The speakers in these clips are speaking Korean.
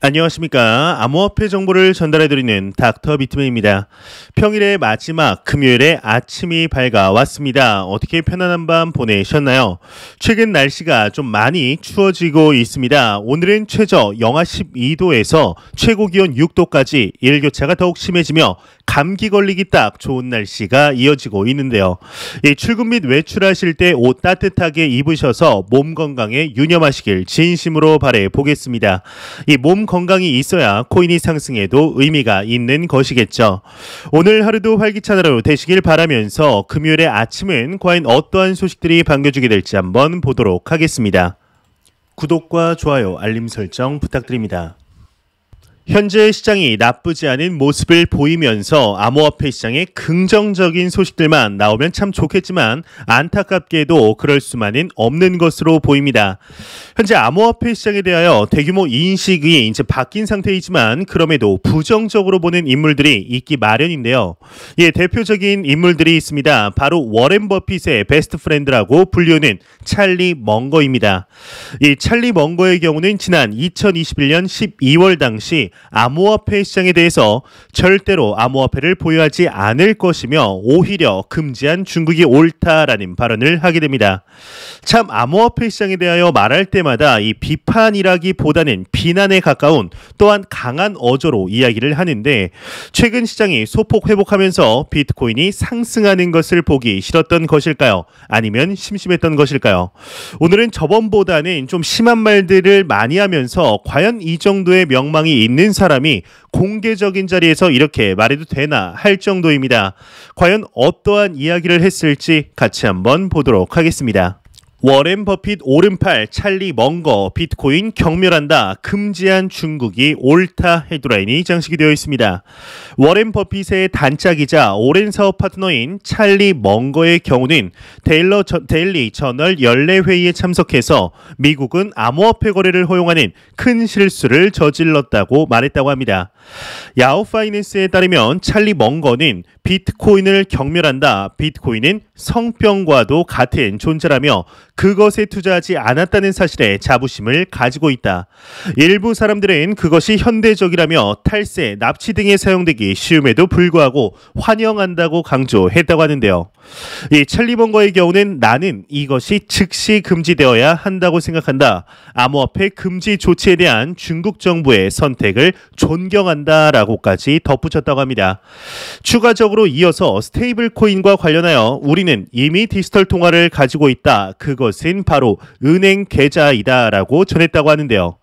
안녕하십니까. 암호화폐 정보를 전달해드리는 닥터 비트맨입니다. 평일의 마지막 금요일에 아침이 밝아왔습니다. 어떻게 편안한 밤 보내셨나요? 최근 날씨가 좀 많이 추워지고 있습니다. 오늘은 최저 영하 12도에서 최고 기온 6도까지 일교차가 더욱 심해지며 감기 걸리기 딱 좋은 날씨가 이어지고 있는데요. 출근 및 외출하실 때 옷 따뜻하게 입으셔서 몸 건강에 유념하시길 진심으로 바라보겠습니다. 이 몸 건강이 있어야 코인이 상승에도 의미가 있는 것이겠죠. 오늘 하루도 활기찬 하루 되시길 바라면서 금요일의 아침은 과연 어떠한 소식들이 반겨주게 될지 한번 보도록 하겠습니다. 구독과 좋아요, 알림 설정 부탁드립니다. 현재 시장이 나쁘지 않은 모습을 보이면서 암호화폐 시장에 긍정적인 소식들만 나오면 참 좋겠지만 안타깝게도 그럴 수만은 없는 것으로 보입니다. 현재 암호화폐 시장에 대하여 대규모 인식이 이제 바뀐 상태이지만 그럼에도 부정적으로 보는 인물들이 있기 마련인데요. 대표적인 인물들이 있습니다. 바로 워렌 버핏의 베스트 프렌드라고 불리우는 찰리 멍거입니다. 이 찰리 멍거의 경우는 지난 2021년 12월 당시 암호화폐 시장에 대해서 절대로 암호화폐를 보유하지 않을 것이며 오히려 금지한 중국이 옳다라는 발언을 하게 됩니다. 참 암호화폐 시장에 대하여 말할 때마다 이 비판이라기보다는 비난에 가까운 또한 강한 어조로 이야기를 하는데 최근 시장이 소폭 회복하면서 비트코인이 상승하는 것을 보기 싫었던 것일까요? 아니면 심심했던 것일까요? 오늘은 저번보다는 좀 심한 말들을 많이 하면서 과연 이 정도의 명망이 있는 사람이 공개적인 자리에서 이렇게 말해도 되나 할 정도입니다. 과연 어떠한 이야기를 했을지 같이 한번 보도록 하겠습니다. 워렌 버핏 오른팔 찰리 멍거 비트코인 경멸한다 금지한 중국이 옳다 헤드라인이 장식이 되어 있습니다. 워렌 버핏의 단짝이자 오랜 사업 파트너인 찰리 멍거의 경우는 데일리 저널 연례 회의에 참석해서 미국은 암호화폐 거래를 허용하는 큰 실수를 저질렀다고 말했다고 합니다. 야후 파이낸스에 따르면 찰리 멍거는 비트코인을 경멸한다. 비트코인은 성병과도 같은 존재라며 그것에 투자하지 않았다는 사실에 자부심을 가지고 있다. 일부 사람들은 그것이 현대적이라며 탈세, 납치 등에 사용되기 쉬움에도 불구하고 환영한다고 강조했다고 하는데요. 이 찰리 멍거의 경우는 나는 이것이 즉시 금지되어야 한다고 생각한다. 암호화폐 금지 조치에 대한 중국 정부의 선택을 존경한다라고까지 덧붙였다고 합니다. 추가적으로 이어서 스테이블 코인과 관련하여 우리는 이미 디지털 통화를 가지고 있다. 그것은 바로 은행 계좌이다 라고 전했다고 하는데요.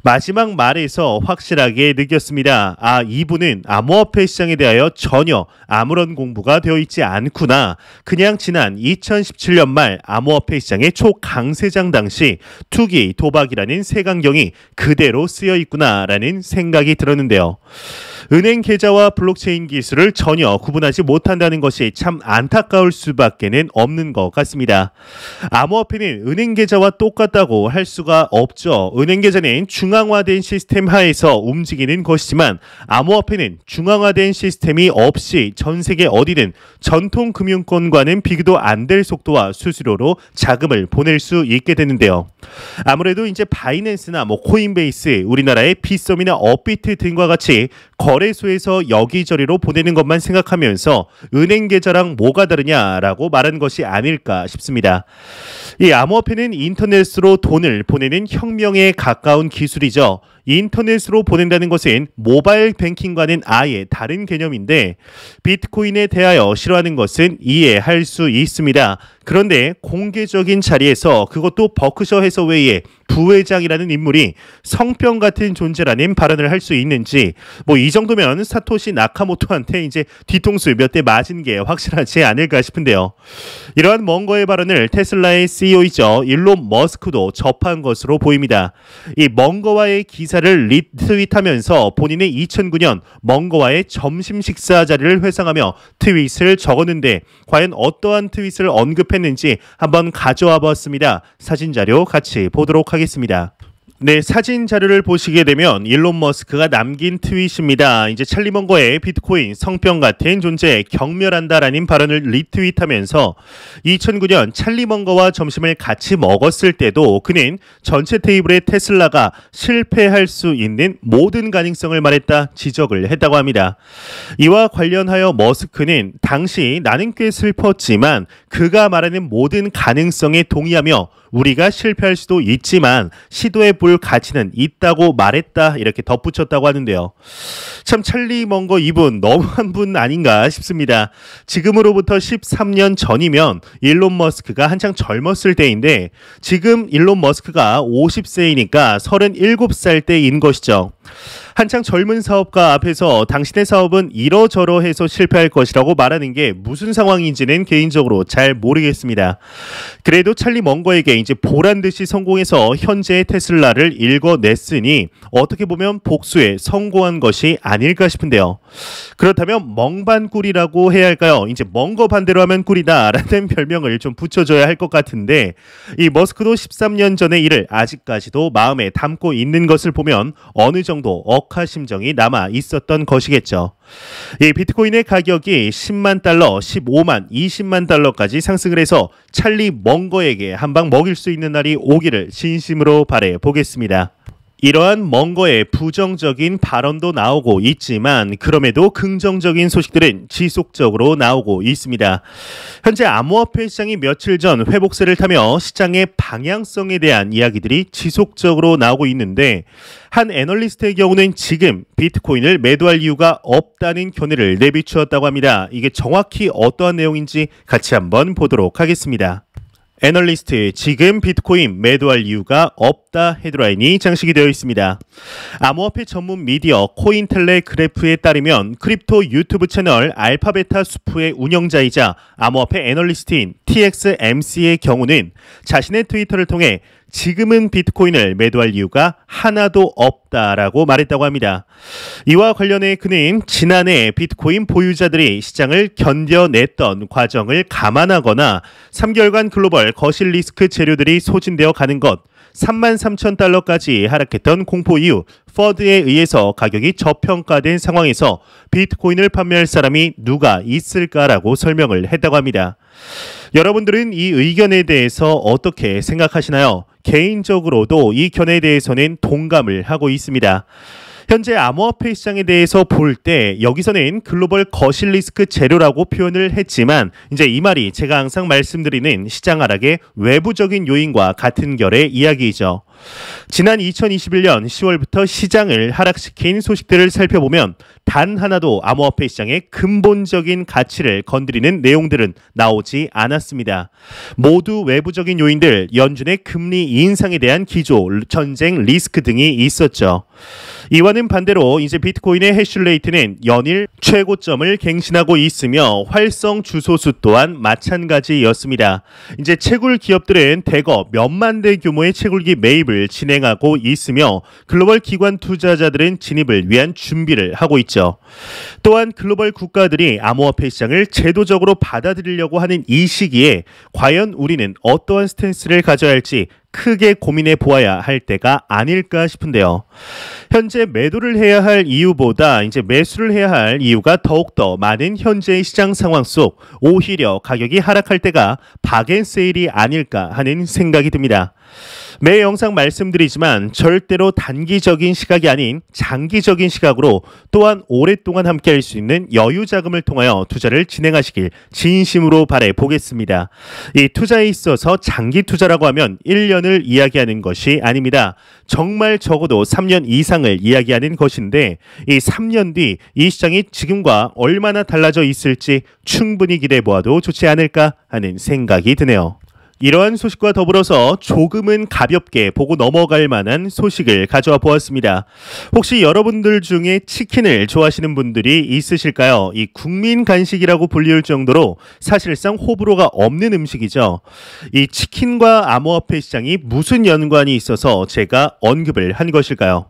마지막 말에서 확실하게 느꼈습니다. 이분은 암호화폐 시장에 대하여 전혀 아무런 공부가 되어 있지 않구나. 그냥 지난 2017년 말 암호화폐 시장의 초강세장 당시 투기, 도박이라는 색안경이 그대로 쓰여 있구나라는 생각이 들었는데요. 은행 계좌와 블록체인 기술을 전혀 구분하지 못한다는 것이 참 안타까울 수밖에는 없는 것 같습니다. 암호화폐는 은행 계좌와 똑같다고 할 수가 없죠. 은행 계좌는 중앙화된 시스템 하에서 움직이는 것이지만 암호화폐는 중앙화된 시스템이 없이 전 세계 어디든 전통 금융권과는 비교도 안 될 속도와 수수료로 자금을 보낼 수 있게 되는데요. 아무래도 이제 바이낸스나 코인베이스, 우리나라의 빗썸이나 업비트 등과 같이 거래소에서 여기저리로 보내는 것만 생각하면서 은행 계좌랑 뭐가 다르냐라고 말한 것이 아닐까 싶습니다. 이 암호화폐는 인터넷으로 돈을 보내는 혁명에 가까운 기술이죠. 인터넷으로 보낸다는 것은 모바일 뱅킹과는 아예 다른 개념인데 비트코인에 대하여 싫어하는 것은 이해할 수 있습니다. 그런데 공개적인 자리에서 그것도 버크셔 해서웨이의 부회장이라는 인물이 성병 같은 존재라는 발언을 할 수 있는지 이 정도면 사토시 나카모토한테 이제 뒤통수 몇 대 맞은 게 확실하지 않을까 싶은데요. 이러한 멍거의 발언을 테슬라의 CEO이죠. 일론 머스크도 접한 것으로 보입니다. 이 멍거와의 기사를 리트윗하면서 본인의 2009년 멍거와의 점심 식사 자리를 회상하며 트윗을 적었는데 과연 어떠한 트윗을 언급했는지 한번 가져와 봤습니다. 사진 자료 같이 보도록 하겠습니다. 네, 사진 자료를 보시게 되면 일론 머스크가 남긴 트윗입니다. 이제 찰리 먼거의 비트코인 성병 같은 존재에 경멸한다라는 발언을 리트윗하면서 2009년 찰리 먼거와 점심을 같이 먹었을 때도 그는 전체 테이블에 테슬라가 실패할 수 있는 모든 가능성을 말했다 지적을 했다고 합니다. 이와 관련하여 머스크는 당시 나는 꽤 슬펐지만 그가 말하는 모든 가능성에 동의하며 우리가 실패할 수도 있지만 시도해 볼 가치는 있다고 말했다 이렇게 덧붙였다고 하는데요. 참 찰리 먼거 이분 너무한 분 아닌가 싶습니다. 지금으로부터 13년 전이면 일론 머스크가 한창 젊었을 때인데 지금 일론 머스크가 50세이니까 37살 때인 것이죠. 한창 젊은 사업가 앞에서 당신의 사업은 이러저러해서 실패할 것이라고 말하는 게 무슨 상황인지는 개인적으로 잘 모르겠습니다. 그래도 찰리 먼거에게 이제 보란 듯이 성공해서 현재의 테슬라를 읽어냈으니 어떻게 보면 복수에 성공한 것이 아닐까 싶은데요. 그렇다면 멍반꿀이라고 해야 할까요? 이제 먼거 반대로 하면 꿀이다라는 별명을 좀 붙여줘야 할 것 같은데 이 머스크도 13년 전의 일을 아직까지도 마음에 담고 있는 것을 보면 어느 정도 억하심정이 남아 있었던 것이겠죠. 이 비트코인의 가격이 10만 달러, 15만, 20만 달러까지 상승을 해서 찰리 먼거에게 한 방 먹일 수 있는 날이 오기를 진심으로 바래 보겠습니다. 이러한 먼거의 부정적인 발언도 나오고 있지만 그럼에도 긍정적인 소식들은 지속적으로 나오고 있습니다. 현재 암호화폐 시장이 며칠 전 회복세를 타며 시장의 방향성에 대한 이야기들이 지속적으로 나오고 있는데 한 애널리스트의 경우는 지금 비트코인을 매도할 이유가 없다는 견해를 내비추었다고 합니다. 이게 정확히 어떠한 내용인지 같이 한번 보도록 하겠습니다. 애널리스트 지금 비트코인 매도할 이유가 없다 헤드라인이 장식이 되어 있습니다. 암호화폐 전문 미디어 코인텔레그래프에 따르면 크립토 유튜브 채널 알파베타 수프의 운영자이자 암호화폐 애널리스트인 TXMC의 경우는 자신의 트위터를 통해 지금은 비트코인을 매도할 이유가 하나도 없다라고 말했다고 합니다. 이와 관련해 그는 지난해 비트코인 보유자들이 시장을 견뎌냈던 과정을 감안하거나 3개월간 글로벌 거실 리스크 재료들이 소진되어 가는 것, 33,000달러까지 하락했던 공포 이후 퍼드에 의해서 가격이 저평가된 상황에서 비트코인을 판매할 사람이 누가 있을까라고 설명을 했다고 합니다. 여러분들은 이 의견에 대해서 어떻게 생각하시나요? 개인적으로도 이 견해에 대해서는 동감을 하고 있습니다. 현재 암호화폐 시장에 대해서 볼 때 여기서는 글로벌 거실 리스크 재료라고 표현을 했지만 이제 이 말이 제가 항상 말씀드리는 시장 하락의 외부적인 요인과 같은 결의 이야기이죠. 지난 2021년 10월부터 시장을 하락시킨 소식들을 살펴보면 단 하나도 암호화폐 시장의 근본적인 가치를 건드리는 내용들은 나오지 않았습니다. 모두 외부적인 요인들, 연준의 금리 인상에 대한 기조, 전쟁 리스크 등이 있었죠. 이와는 반대로 이제 비트코인의 해시레이트는 연일 최고점을 갱신하고 있으며 활성 주소수 또한 마찬가지였습니다. 이제 채굴 기업들은 대거 몇만 대 규모의 채굴기 매입을 진행하고 있으며 글로벌 기관 투자자들은 진입을 위한 준비를 하고 있죠. 또한 글로벌 국가들이 암호화폐 시장을 제도적으로 받아들이려고 하는 이 시기에 과연 우리는 어떠한 스탠스를 가져야 할지 크게 고민해 보아야 할 때가 아닐까 싶은데요. 현재 매도를 해야 할 이유보다 이제 매수를 해야 할 이유가 더욱더 많은 현재의 시장 상황 속 오히려 가격이 하락할 때가 박앤세일이 아닐까 하는 생각이 듭니다. 매 영상 말씀드리지만 절대로 단기적인 시각이 아닌 장기적인 시각으로 또한 오랫동안 함께할 수 있는 여유 자금을 통하여 투자를 진행하시길 진심으로 바라보겠습니다. 이 투자에 있어서 장기 투자라고 하면 1년을 이야기하는 것이 아닙니다. 정말 적어도 3년 이상을 이야기하는 것인데 이 3년 뒤 이 시장이 지금과 얼마나 달라져 있을지 충분히 기대해 보아도 좋지 않을까 하는 생각이 드네요. 이러한 소식과 더불어서 조금은 가볍게 보고 넘어갈 만한 소식을 가져와 보았습니다. 혹시 여러분들 중에 치킨을 좋아하시는 분들이 있으실까요? 이 국민 간식이라고 불리울 정도로 사실상 호불호가 없는 음식이죠. 이 치킨과 암호화폐 시장이 무슨 연관이 있어서 제가 언급을 한 것일까요?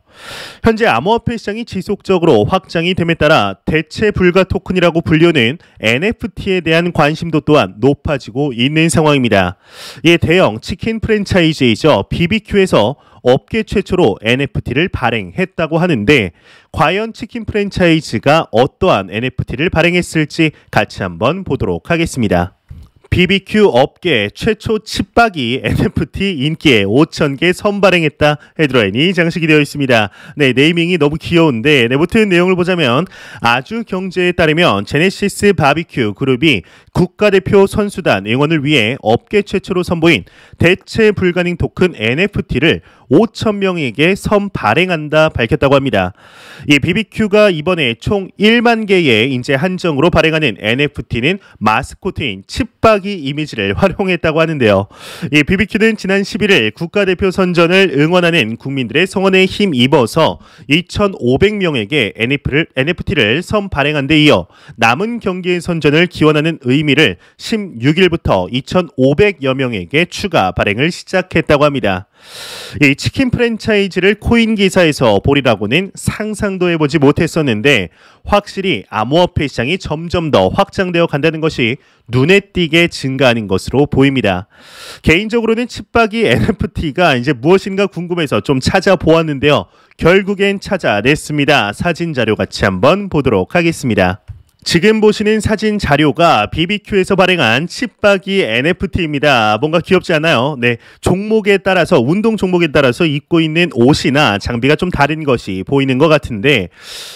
현재 암호화폐 시장이 지속적으로 확장이 됨에 따라 대체 불가 토큰이라고 불리우는 NFT에 대한 관심도 또한 높아지고 있는 상황입니다. 이 대형 치킨 프랜차이즈이죠. BBQ에서 업계 최초로 NFT를 발행했다고 하는데 과연 치킨 프랜차이즈가 어떠한 NFT를 발행했을지 같이 한번 보도록 하겠습니다. BBQ 업계 최초 칩박이 NFT 인기에 5,000개 선발행했다 헤드라인이 장식이 되어 있습니다. 네, 네이밍이 너무 귀여운데 무튼 내용을 보자면 아주 경제에 따르면 제네시스 바비큐 그룹이 국가대표 선수단 응원을 위해 업계 최초로 선보인 대체 불가능 토큰 NFT를 5,000명에게 선발행한다 밝혔다고 합니다. 이 BBQ가 이번에 총 1만 개의 인재 한정으로 발행하는 NFT는 마스코트인 칩박이 이미지를 활용했다고 하는데요. 이 BBQ는 지난 11일 국가대표 선전을 응원하는 국민들의 성원에 힘입어서 2,500명에게 NFT를 선발행한 데 이어 남은 경기의 선전을 기원하는 의미를 16일부터 2,500여 명에게 추가 발행을 시작했다고 합니다. 이 치킨 프랜차이즈를 코인 기사에서 보리라고는 상상도 해보지 못했었는데 확실히 암호화폐 시장이 점점 더 확장되어 간다는 것이 눈에 띄게 증가하는 것으로 보입니다. 개인적으로는 칩박이 NFT가 이제 무엇인가 궁금해서 좀 찾아보았는데요. 결국엔 찾아냈습니다. 사진 자료 같이 한번 보도록 하겠습니다. 지금 보시는 사진 자료가 BBQ에서 발행한 칩박이 NFT입니다. 뭔가 귀엽지 않나요? 네, 종목에 따라서 운동 종목에 따라서 입고 있는 옷이나 장비가 좀 다른 것이 보이는 것 같은데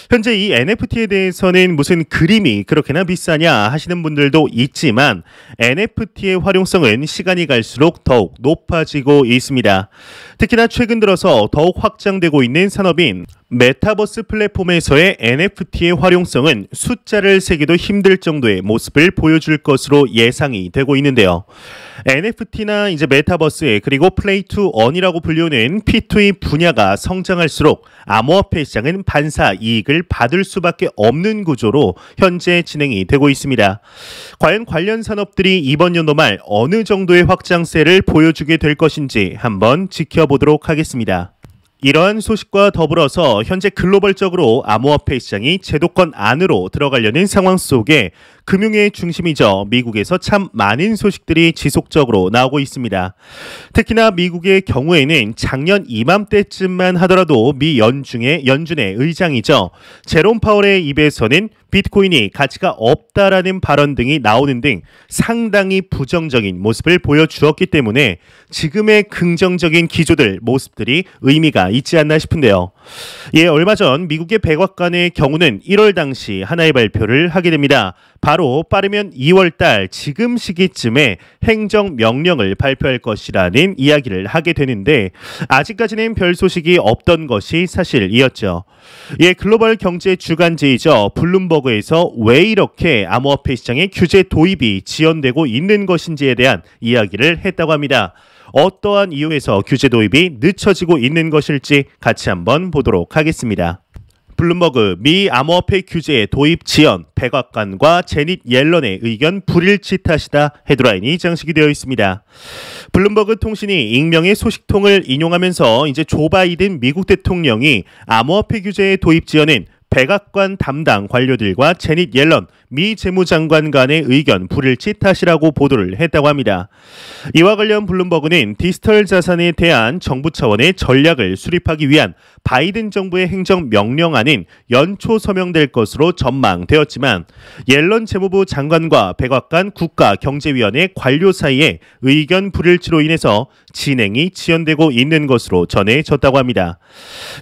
현재 이 NFT에 대해서는 무슨 그림이 그렇게나 비싸냐 하시는 분들도 있지만 NFT의 활용성은 시간이 갈수록 더욱 높아지고 있습니다. 특히나 최근 들어서 더욱 확장되고 있는 산업인 메타버스 플랫폼에서의 NFT의 활용성은 숫자를 세기도 힘들 정도의 모습을 보여줄 것으로 예상이 되고 있는데요. NFT나 이제 메타버스 그리고 플레이 투 언이라고 불리우는 P2E 분야가 성장할수록 암호화폐 시장은 반사 이익을 받을 수밖에 없는 구조로 현재 진행이 되고 있습니다. 과연 관련 산업들이 이번 연도 말 어느 정도의 확장세를 보여주게 될 것인지 한번 지켜보도록 하겠습니다. 이러한 소식과 더불어서 현재 글로벌적으로 암호화폐 시장이 제도권 안으로 들어가려는 상황 속에 금융의 중심이죠. 미국에서 참 많은 소식들이 지속적으로 나오고 있습니다. 특히나 미국의 경우에는 작년 이맘때쯤만 하더라도 미 연준의 의장이죠. 제롬 파월의 입에서는 비트코인이 가치가 없다라는 발언 등이 나오는 등 상당히 부정적인 모습을 보여주었기 때문에 지금의 긍정적인 기조들 모습들이 의미가 있지 않나 싶은데요. 예, 얼마 전 미국의 백악관의 경우는 1월 당시 하나의 발표를 하게 됩니다. 바로 빠르면 2월달 지금 시기쯤에 행정명령을 발표할 것이라는 이야기를 하게 되는데 아직까지는 별 소식이 없던 것이 사실이었죠. 예, 글로벌 경제 주간지이죠. 블룸버그에서 왜 이렇게 암호화폐 시장의 규제 도입이 지연되고 있는 것인지에 대한 이야기를 했다고 합니다. 어떠한 이유에서 규제 도입이 늦춰지고 있는 것일지 같이 한번 보도록 하겠습니다. 블룸버그 미 암호화폐 규제 도입 지연 백악관과 제닛 옐런의 의견 불일치 탓이다 헤드라인이 장식이 되어 있습니다. 블룸버그 통신이 익명의 소식통을 인용하면서 이제 조 바이든 미국 대통령이 암호화폐 규제의 도입 지연은 백악관 담당 관료들과 제닛 옐런 미 재무장관 간의 의견 불일치 탓이라고 보도를 했다고 합니다. 이와 관련 블룸버그는 디지털 자산에 대한 정부 차원의 전략을 수립하기 위한 바이든 정부의 행정명령안은 연초 서명될 것으로 전망되었지만 옐런 재무부 장관과 백악관 국가경제위원회 관료 사이에 의견 불일치로 인해서 진행이 지연되고 있는 것으로 전해졌다고 합니다.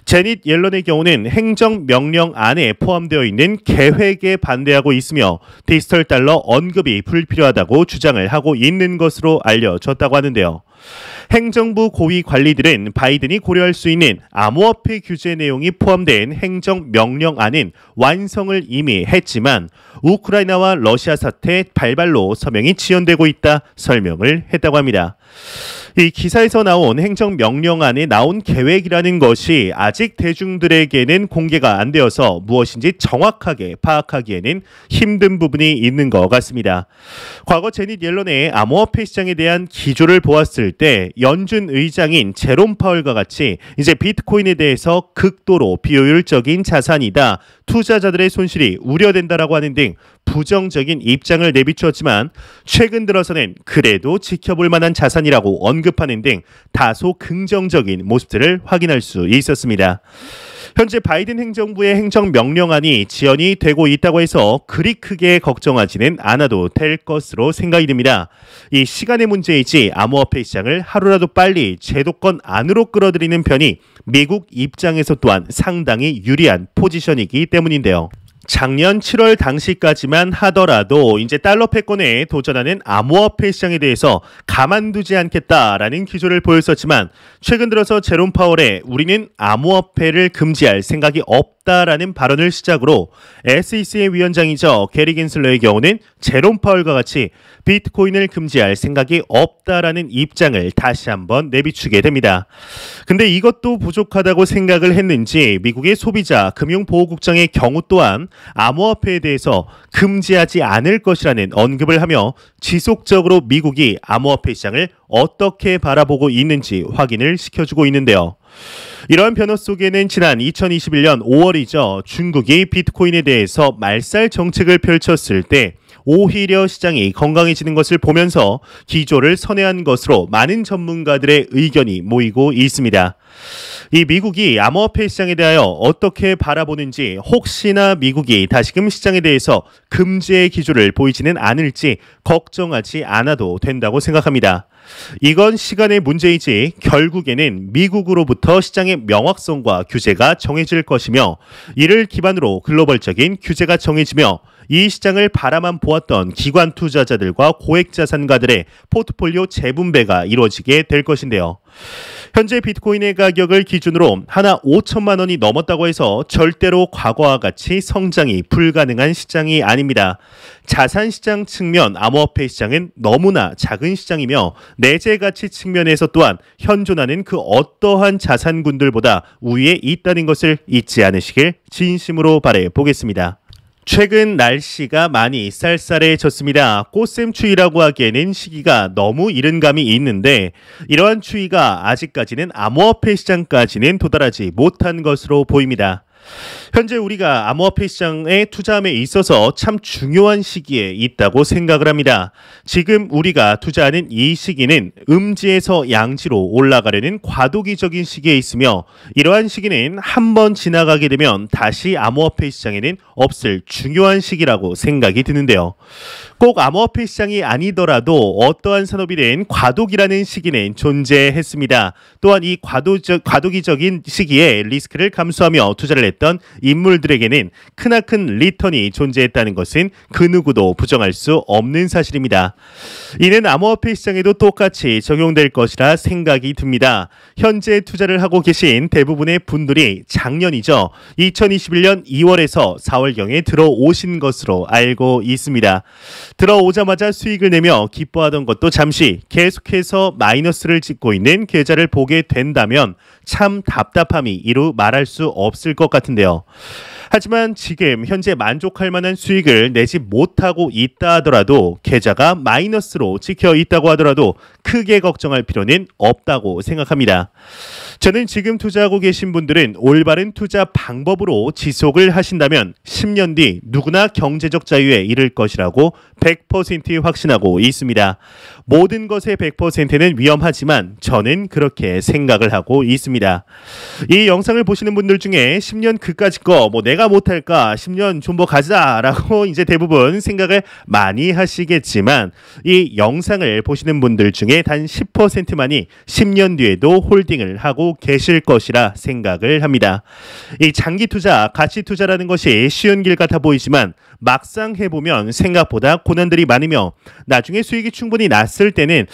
제닛 옐런의 경우는 행정명령안에 포함되어 있는 계획에 반대하고 있습니다. 디지털 달러 언급이 불필요하다고 주장을 하고 있는 것으로 알려졌다고 하는데요. 행정부 고위 관리들은 바이든이 고려할 수 있는 암호화폐 규제 내용이 포함된 행정명령안은 완성을 이미 했지만 우크라이나와 러시아 사태 발발로 서명이 지연되고 있다 설명을 했다고 합니다. 이 기사에서 나온 행정명령안에 나온 계획이라는 것이 아직 대중들에게는 공개가 안 되어서 무엇인지 정확하게 파악하기에는 힘든 부분이 있는 것 같습니다. 과거 제닛 옐런의 암호화폐 시장에 대한 기조를 보았을 때 연준 의장인 제롬 파월과 같이 이제 비트코인에 대해서 극도로 비효율적인 자산이다. 투자자들의 손실이 우려된다라고 하는 등 부정적인 입장을 내비추었지만 최근 들어서는 그래도 지켜볼 만한 자산이라고 언급하는 등 다소 긍정적인 모습들을 확인할 수 있었습니다. 현재 바이든 행정부의 행정명령안이 지연이 되고 있다고 해서 그리 크게 걱정하지는 않아도 될 것으로 생각이 듭니다. 이 시간의 문제이지 암호화폐 시장을 하루라도 빨리 제도권 안으로 끌어들이는 편이 미국 입장에서 또한 상당히 유리한 포지션이기 때문인데요. 작년 7월 당시까지만 하더라도 이제 달러 패권에 도전하는 암호화폐 시장에 대해서 가만두지 않겠다라는 기조를 보였었지만 최근 들어서 제롬 파월의 우리는 암호화폐를 금지할 생각이 없다라는 발언을 시작으로 SEC의 위원장이죠. 게리 겐슬러의 경우는 제롬 파월과 같이 비트코인을 금지할 생각이 없다라는 입장을 다시 한번 내비추게 됩니다. 근데 이것도 부족하다고 생각을 했는지 미국의 소비자 금융보호국장의 경우 또한 암호화폐에 대해서 금지하지 않을 것이라는 언급을 하며 지속적으로 미국이 암호화폐 시장을 어떻게 바라보고 있는지 확인을 시켜주고 있는데요. 이러한 변화 속에는 지난 2021년 5월이죠. 중국이 비트코인에 대해서 말살 정책을 펼쳤을 때 오히려 시장이 건강해지는 것을 보면서 기조를 선회한 것으로 많은 전문가들의 의견이 모이고 있습니다. 이 미국이 암호화폐 시장에 대하여 어떻게 바라보는지 혹시나 미국이 다시금 시장에 대해서 금지의 기조를 보이지는 않을지 걱정하지 않아도 된다고 생각합니다. 이건 시간의 문제이지 결국에는 미국으로부터 시장의 명확성과 규제가 정해질 것이며 이를 기반으로 글로벌적인 규제가 정해지며 이 시장을 바라만 보았던 기관 투자자들과 고액자산가들의 포트폴리오 재분배가 이루어지게 될 것인데요. 현재 비트코인의 가격을 기준으로 하나 5천만 원이 넘었다고 해서 절대로 과거와 같이 성장이 불가능한 시장이 아닙니다. 자산시장 측면 암호화폐 시장은 너무나 작은 시장이며 내재 가치 측면에서 또한 현존하는 그 어떠한 자산군들보다 우위에 있다는 것을 잊지 않으시길 진심으로 바라보겠습니다. 최근 날씨가 많이 쌀쌀해졌습니다. 꽃샘추위라고 하기에는 시기가 너무 이른 감이 있는데 이러한 추위가 아직까지는 암호화폐 시장까지는 도달하지 못한 것으로 보입니다. 현재 우리가 암호화폐 시장에 투자함에 있어서 참 중요한 시기에 있다고 생각을 합니다. 지금 우리가 투자하는 이 시기는 음지에서 양지로 올라가려는 과도기적인 시기에 있으며 이러한 시기는 한번 지나가게 되면 다시 암호화폐 시장에는 없을 중요한 시기라고 생각이 드는데요. 꼭 암호화폐 시장이 아니더라도 어떠한 산업이든 과도기라는 시기는 존재했습니다. 또한 이 과도기적인 시기에 리스크를 감수하며 투자를 했던 인물들에게는 크나큰 리턴이 존재했다는 것은 그 누구도 부정할 수 없는 사실입니다. 이는 암호화폐 시장에도 똑같이 적용될 것이라 생각이 듭니다. 현재 투자를 하고 계신 대부분의 분들이 작년이죠. 2021년 2월에서 4월경에 들어오신 것으로 알고 있습니다. 들어오자마자 수익을 내며 기뻐하던 것도 잠시 계속해서 마이너스를 찍고 있는 계좌를 보게 된다면 참 답답함이 이루 말할 수 없을 것 같은데요. 하지만 지금 현재 만족할 만한 수익을 내지 못하고 있다 하더라도 계좌가 마이너스로 찍혀 있다고 하더라도 크게 걱정할 필요는 없다고 생각합니다. 저는 지금 투자하고 계신 분들은 올바른 투자 방법으로 지속을 하신다면 10년 뒤 누구나 경제적 자유에 이를 것이라고 100% 확신하고 있습니다. 모든 것의 100%는 위험하지만 저는 그렇게 생각을 하고 있습니다. 이 영상을 보시는 분들 중에 10년 그까짓 거 뭐 내가 못할까 10년 존버 가자라고 이제 대부분 생각을 많이 하시겠지만 이 영상을 보시는 분들 중에 단 10%만이 10년 뒤에도 홀딩을 하고 계실 것이라 생각을 합니다. 이 장기 투자, 가치 투자라는 것이 쉬운 길 같아 보이지만 막상 해보면 생각보다 고난들이 많으며 나중에 수익이 충분히 났을 때는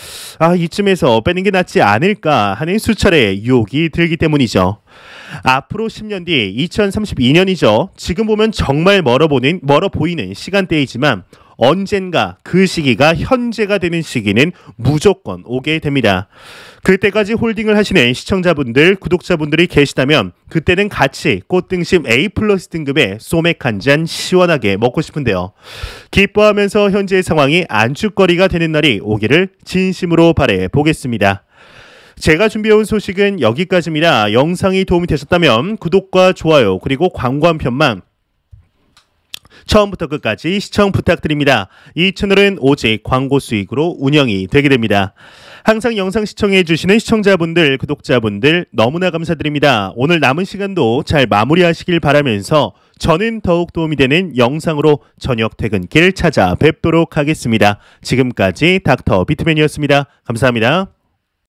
이쯤에서 빼는 게 낫지 않을까 하는 수차례 유혹이 들기 때문이죠. 앞으로 10년 뒤 2032년이죠. 지금 보면 정말 멀어 보이는 시간대이지만 언젠가 그 시기가 현재가 되는 시기는 무조건 오게 됩니다. 그때까지 홀딩을 하시는 시청자분들, 구독자분들이 계시다면 그때는 같이 꽃등심 A+ 등급의 소맥 한 잔 시원하게 먹고 싶은데요. 기뻐하면서 현재의 상황이 안주거리가 되는 날이 오기를 진심으로 바라보겠습니다. 제가 준비해온 소식은 여기까지입니다. 영상이 도움이 되셨다면 구독과 좋아요 그리고 광고 한 편만 처음부터 끝까지 시청 부탁드립니다. 이 채널은 오직 광고 수익으로 운영이 되게 됩니다. 항상 영상 시청해 주시는 시청자분들, 구독자분들 너무나 감사드립니다. 오늘 남은 시간도 잘 마무리하시길 바라면서 저는 더욱 도움이 되는 영상으로 저녁 퇴근길 찾아뵙도록 하겠습니다. 지금까지 닥터 비트맨이었습니다. 감사합니다.